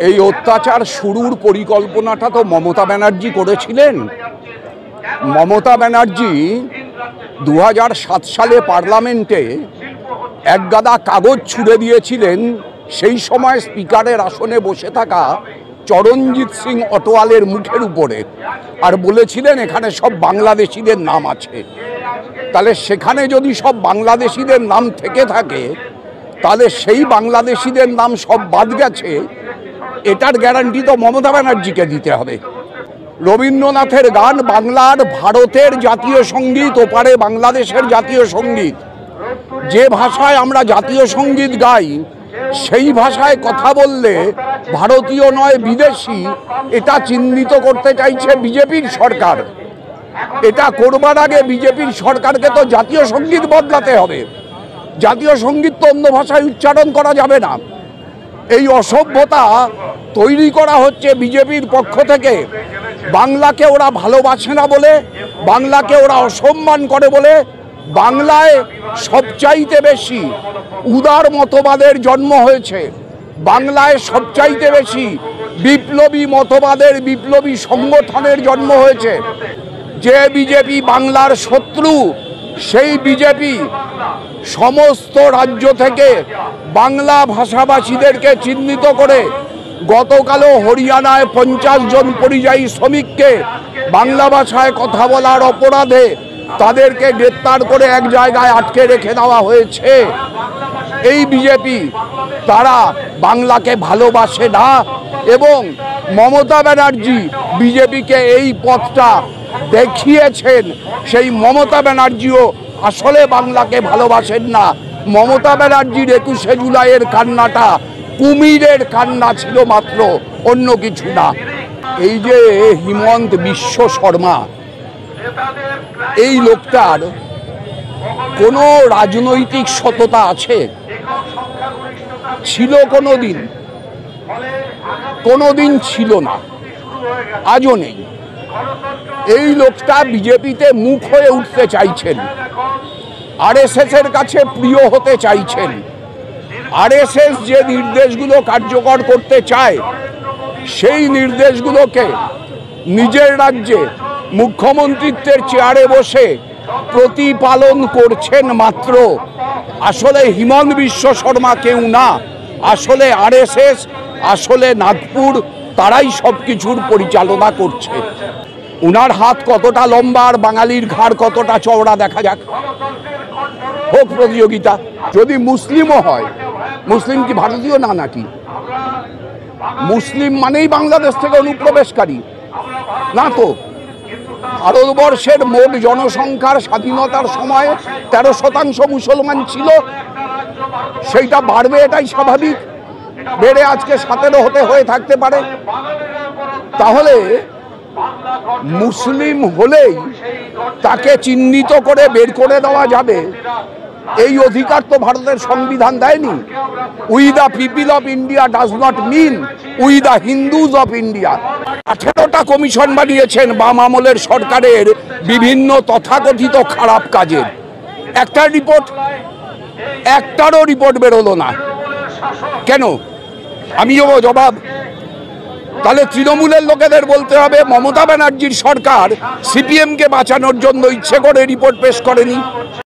এই অত্যাচার শুরুর পরিকল্পনাটা তো মমতা ব্যানার্জি করেছিলেন। মমতা ব্যানার্জি 2007 সালে পার্লামেন্টে একগাদা কাগজ ছুড়ে দিয়েছিলেন সেই সময় স্পিকারের আসনে বসে থাকা চরণজিৎ সিং অটোয়ালের মুখের উপরে, আর বলেছিলেন এখানে সব বাংলাদেশিদের নাম আছে। তাহলে সেখানে যদি সব বাংলাদেশিদের নাম থেকে থাকে, তাহলে সেই বাংলাদেশিদের নাম সব বাদ গেছে, এটার গ্যারান্টি তো মমতা ব্যানার্জিকে দিতে হবে। রবীন্দ্রনাথের গান বাংলার ভারতের জাতীয় সঙ্গীত, ওপারে বাংলাদেশের জাতীয় সঙ্গীত। যে ভাষায় আমরা জাতীয় সঙ্গীত গাই সেই ভাষায় কথা বললে ভারতীয় নয় বিদেশি, এটা চিহ্নিত করতে চাইছে বিজেপির সরকার। এটা করবার আগে বিজেপির সরকারকে তো জাতীয় সঙ্গীত বদলাতে হবে। জাতীয় সঙ্গীত তো অন্য ভাষায় উচ্চারণ করা যাবে না। এই অসভ্যতা তৈরি করা হচ্ছে বিজেপির পক্ষ থেকে। বাংলাকে ওরা ভালোবাসে না বলে, বাংলাকে ওরা অসম্মান করে বলে, বাংলায় সবচাইতে বেশি উদার মতবাদের জন্ম হয়েছে, বাংলায় সবচাইতে বেশি বিপ্লবী মতবাদের বিপ্লবী সংগঠনের জন্ম হয়েছে। যে বিজেপি বাংলার শত্রু, সেই বিজেপি সমস্ত রাজ্য থেকে বাংলা ভাষাভাষীদেরকে চিহ্নিত করে গতকালও হরিয়ানায় 50 জন পরিযায়ী শ্রমিককে বাংলা ভাষায় কথা বলার অপরাধে তাদেরকে গ্রেপ্তার করে এক জায়গায় আটকে রেখে দেওয়া হয়েছে। এই বিজেপি, তারা বাংলাকে ভালোবাসে না, এবং মমতা ব্যানার্জি বিজেপিকে এই পথটা দেখিয়েছেন। সেই মমতা ব্যানার্জিও আসলে বাংলাকে ভালোবাসেন না। মমতা ব্যানার্জির 21শে জুলাইয়ের কান্নাটা কুমিরের কান্না ছিল মাত্র, অন্য কিছু না। এই যে হিমন্ত বিশ্ব শর্মা, এই লোকটার কোনো রাজনৈতিক সততা আছে? ছিল কোনোদিন? কোনোদিন ছিল না, আজও নেই। এই লোকটা বিজেপিতে মুখ হয়ে উঠতে চাইছেন, আরএসএস এর কাছে প্রিয় হতে চাইছেন। আরএসএস যে নির্দেশগুলো কার্যকর করতে চায়, সেই নির্দেশগুলোকে নিজের রাজ্যে মুখ্যমন্ত্রীত্বের চেয়ারে বসে প্রতিপালন করছেন মাত্র। আসলে হিমন্ত বিশ্ব শর্মা কেউ না, আসলে আরএসএস, আসলে নাগপুর, তারাই সব কিছুর পরিচালনা করছে। উনার হাত কতটা লম্বা আর বাঙালির ঘাড় কতটা চওড়া দেখা যাক, হোক প্রতিযোগিতা। যদি মুসলিমও হয়, মুসলিম কি ভারতীয় না নাকি? মুসলিম মানেই বাংলাদেশ থেকে অনুপ্রবেশকারী না তো। ভারতবর্ষের মোট জনসংখ্যার স্বাধীনতার সময় 13% মুসলমান ছিল, সেইটা বাড়বে, এটাই স্বাভাবিক। বেড়ে আজকে 17 হয়ে থাকতে পারে। তাহলে মুসলিম হলেই তাকে চিহ্নিত করে বের করে দেওয়া যাবে, এই অধিকার তো ভারতের সংবিধান দেয়নি। We the people of India does not mean we the Hindus of India. 18টা কমিশন বানিয়েছেন বাম আমলের সরকারের বিভিন্ন তথাকথিত খারাপ কাজের। একটারও রিপোর্ট বেরোলো না। কেন? আমিও জবাব। তাহলে তৃণমূলের লোকেদের বলতে হবে মমতা ব্যানার্জির সরকার সিপিএমকে বাঁচানোর জন্য ইচ্ছে করে রিপোর্ট পেশ করেনি।